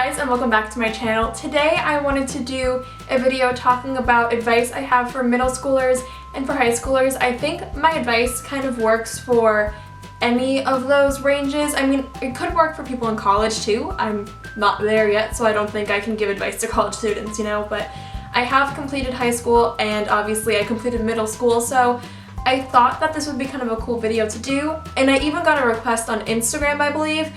guys, and welcome back to my channel. Today I wanted to do a video talking about advice I have for middle schoolers and for high schoolers. I think my advice kind of works for any of those ranges. I mean, it could work for people in college too. I'm not there yet, so I don't think I can give advice to college students, you know, but I have completed high school and obviously I completed middle school, so I thought that this would be kind of a cool video to do, and I even got a request on Instagram, I believe.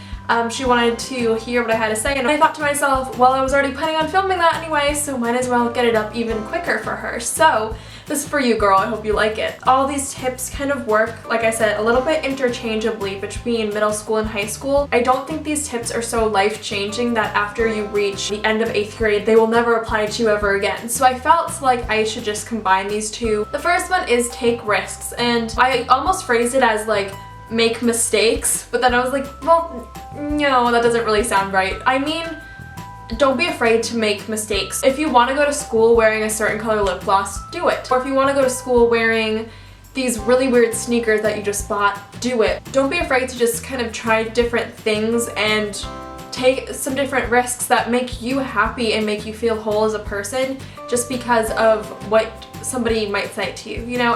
She wanted to hear what I had to say, and I thought to myself, well, I was already planning on filming that anyway, so might as well get it up even quicker for her. So this is for you, girl. I hope you like it. All these tips kind of work, like I said, a little bit interchangeably between middle school and high school. I don't think these tips are so life-changing that after you reach the end of 8th grade, they will never apply to you ever again. So I felt like I should just combine these two. The first one is take risks, and I almost phrased it as like, make mistakes, but then I was like, well, no, that doesn't really sound right. I mean, don't be afraid to make mistakes. If you want to go to school wearing a certain color lip gloss, do it. Or if you want to go to school wearing these really weird sneakers that you just bought, do it. Don't be afraid to just kind of try different things and take some different risks that make you happy and make you feel whole as a person just because of what somebody might say to you. You know,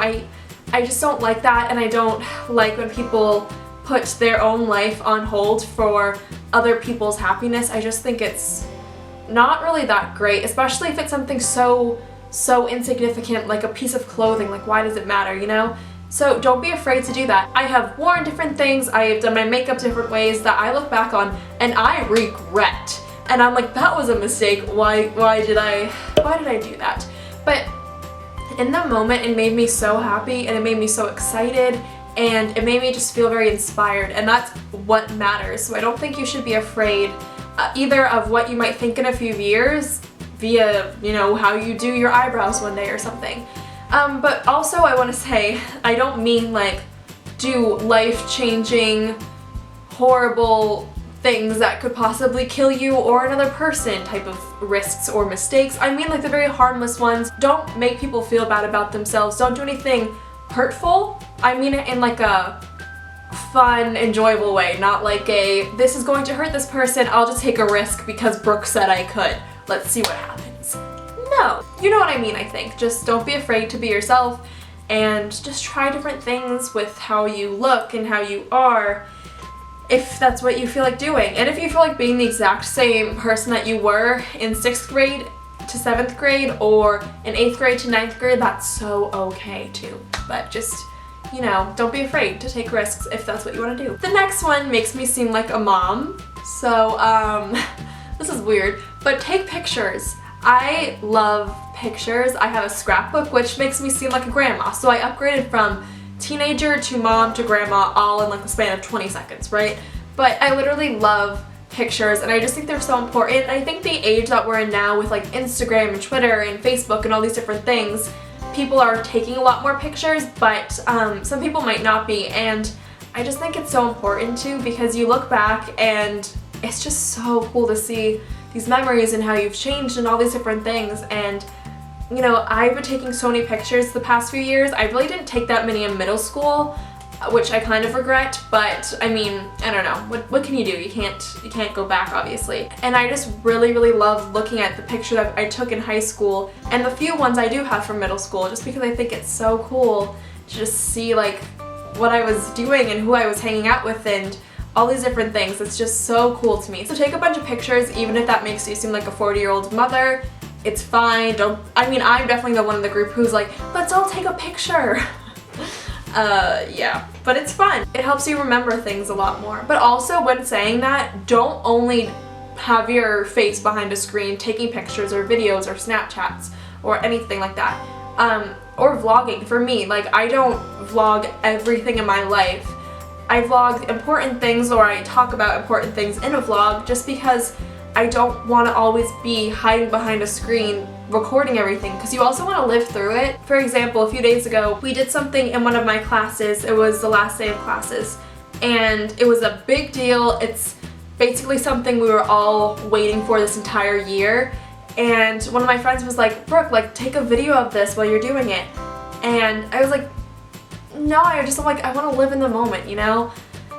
I just don't like that, and I don't like when people put their own life on hold for other people's happiness. I just think it's not really that great, especially if it's something so insignificant like a piece of clothing. Like, why does it matter, you know? So don't be afraid to do that. I have worn different things, I have done my makeup different ways that I look back on and I regret. And I'm like, that was a mistake. Why did I do that? But in the moment, it made me so happy and it made me so excited and it made me just feel very inspired, and that's what matters. So I don't think you should be afraid either of what you might think in a few years via, you know, how you do your eyebrows one day or something. But also I want to say, I don't mean like do life-changing, horrible things that could possibly kill you or another person type of risks or mistakes. I mean like the very harmless ones. Don't make people feel bad about themselves. Don't do anything hurtful. I mean it in like a fun, enjoyable way, not like a, this is going to hurt this person, I'll just take a risk because Brooke said I could. Let's see what happens. No. You know what I mean, I think. Just don't be afraid to be yourself and just try different things with how you look and how you are, if that's what you feel like doing. And if you feel like being the exact same person that you were in 6th grade to 7th grade or in 8th grade to 9th grade, that's so okay too. But just, you know, don't be afraid to take risks if that's what you want to do. The next one makes me seem like a mom. So, this is weird, but take pictures. I love pictures. I have a scrapbook, which makes me seem like a grandma. So I upgraded from teenager to mom to grandma all in like the span of 20 seconds, right? But I literally love pictures and I just think they're so important. I think the age that we're in now with like Instagram and Twitter and Facebook and all these different things, people are taking a lot more pictures, but some people might not be, and I just think it's so important too, because you look back and it's just so cool to see these memories and how you've changed and all these different things. And you know, I've been taking so many pictures the past few years. I really didn't take that many in middle school, which I kind of regret, but I mean, I don't know. What can you do? You can't go back, obviously. And I just really love looking at the picture that I took in high school and the few ones I do have from middle school, just because I think it's so cool to just see like what I was doing and who I was hanging out with and all these different things. It's just so cool to me. So take a bunch of pictures, even if that makes you seem like a 40-year-old mother. It's fine. I mean, I'm definitely the one in the group who's like, let's all take a picture. Yeah, but it's fun. It helps you remember things a lot more. But also, when saying that, don't only have your face behind a screen taking pictures or videos or Snapchats or anything like that. Or vlogging. For me, like, I don't vlog everything in my life. I vlog important things, or I talk about important things in a vlog, just because I don't want to always be hiding behind a screen recording everything, because you also want to live through it. For example, a few days ago, we did something in one of my classes. It was the last day of classes, and it was a big deal. It's basically something we were all waiting for this entire year, and one of my friends was like, Brooke, like, take a video of this while you're doing it. And I was like, no, I want to live in the moment, you know?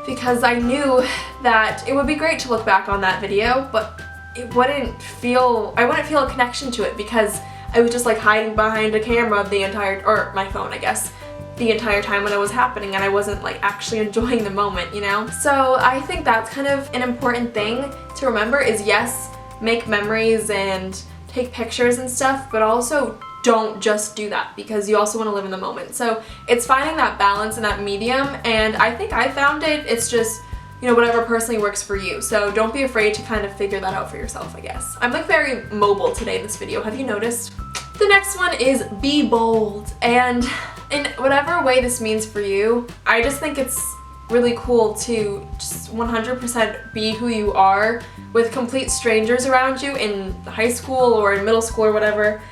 Because I knew that it would be great to look back on that video, but I wouldn't feel a connection to it because I was just like hiding behind a camera the entire, or my phone I guess, the entire time when it was happening, and I wasn't like actually enjoying the moment, you know? So I think that's kind of an important thing to remember is yes, make memories and take pictures and stuff, but also don't just do that because you also want to live in the moment. So it's finding that balance and that medium, and I think I found it. It's just, you know, whatever personally works for you. So don't be afraid to kind of figure that out for yourself, I guess. I'm like very mobile today in this video. Have you noticed? The next one is be bold. And in whatever way this means for you, I just think it's really cool to just 100% be who you are with complete strangers around you in high school or in middle school or whatever,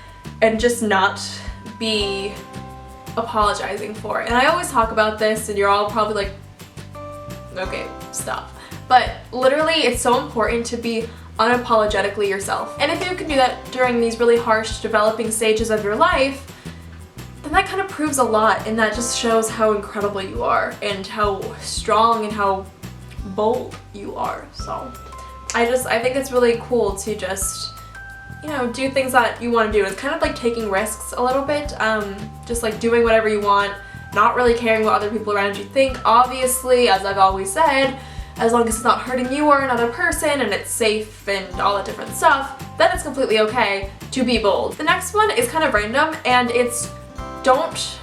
and just not be apologizing for it. And I always talk about this and you're all probably like, okay, stop. But literally it's so important to be unapologetically yourself. And if you can do that during these really harsh developing stages of your life, then that kind of proves a lot, and that just shows how incredible you are and how strong and how bold you are. So I think it's really cool to just, you know, do things that you want to do. It's kind of like taking risks a little bit, just like doing whatever you want, not really caring what other people around you think. Obviously, as I've always said, as long as it's not hurting you or another person and it's safe and all that different stuff, then it's completely okay to be bold. The next one is kind of random, and it's don't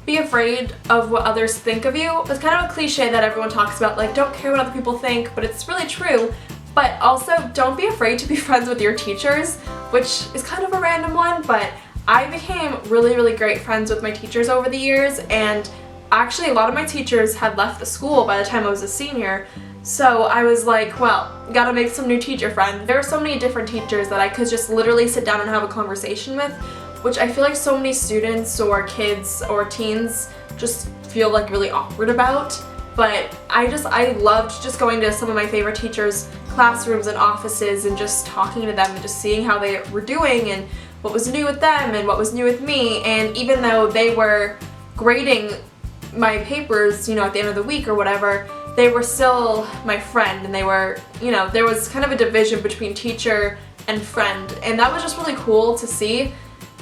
be afraid of what others think of you. It's kind of a cliche that everyone talks about, like don't care what other people think, but it's really true. But also don't be afraid to be friends with your teachers, which is kind of a random one, but I became really, really great friends with my teachers over the years, and actually a lot of my teachers had left the school by the time I was a senior. So I was like, well, gotta make some new teacher friends. There are so many different teachers that I could just literally sit down and have a conversation with, which I feel like so many students or kids or teens just feel like really awkward about. But I loved just going to some of my favorite teachers' classrooms and offices and just talking to them and just seeing how they were doing and what was new with them and what was new with me. And even though they were grading my papers, you know, at the end of the week or whatever, they were still my friend, and they were, you know, there was kind of a division between teacher and friend, and that was just really cool to see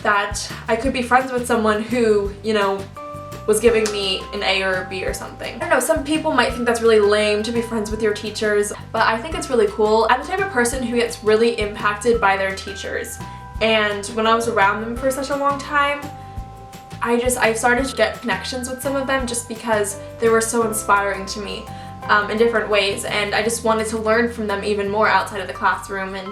that I could be friends with someone who, you know, was giving me an A or a B or something. I don't know, some people might think that's really lame to be friends with your teachers, but I think it's really cool. I'm the type of person who gets really impacted by their teachers, and when I was around them for such a long time, I started to get connections with some of them just because they were so inspiring to me in different ways, and I just wanted to learn from them even more outside of the classroom, and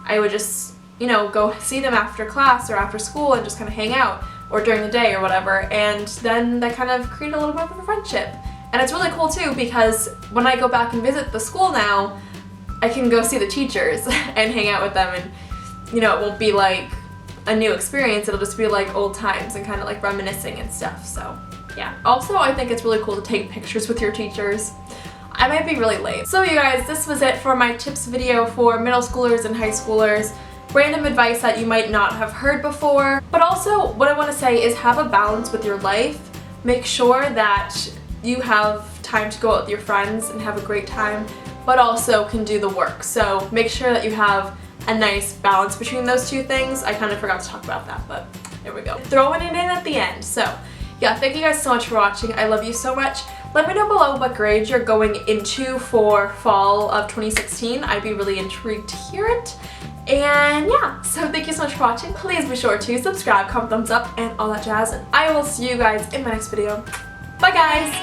I would just, you know, go see them after class or after school and just kind of hang out, or during the day or whatever, and then that kind of created a little bit of a friendship. And it's really cool too because when I go back and visit the school now, I can go see the teachers and hang out with them, and you know, it won't be like a new experience, it'll just be like old times and kind of like reminiscing and stuff. So yeah. Also, I think it's really cool to take pictures with your teachers. I might be really late. So you guys, this was it for my tips video for middle schoolers and high schoolers. Random advice that you might not have heard before. But also, what I want to say is have a balance with your life. Make sure that you have time to go out with your friends and have a great time, but also can do the work. So make sure that you have a nice balance between those two things. I kind of forgot to talk about that, but there we go. Throwing it in at the end. So yeah, thank you guys so much for watching. I love you so much. Let me know below what grade you're going into for fall of 2016. I'd be really intrigued to hear it. And yeah, so thank you so much for watching. Please be sure to subscribe, comment, thumbs up, and all that jazz. And I will see you guys in my next video. Bye guys!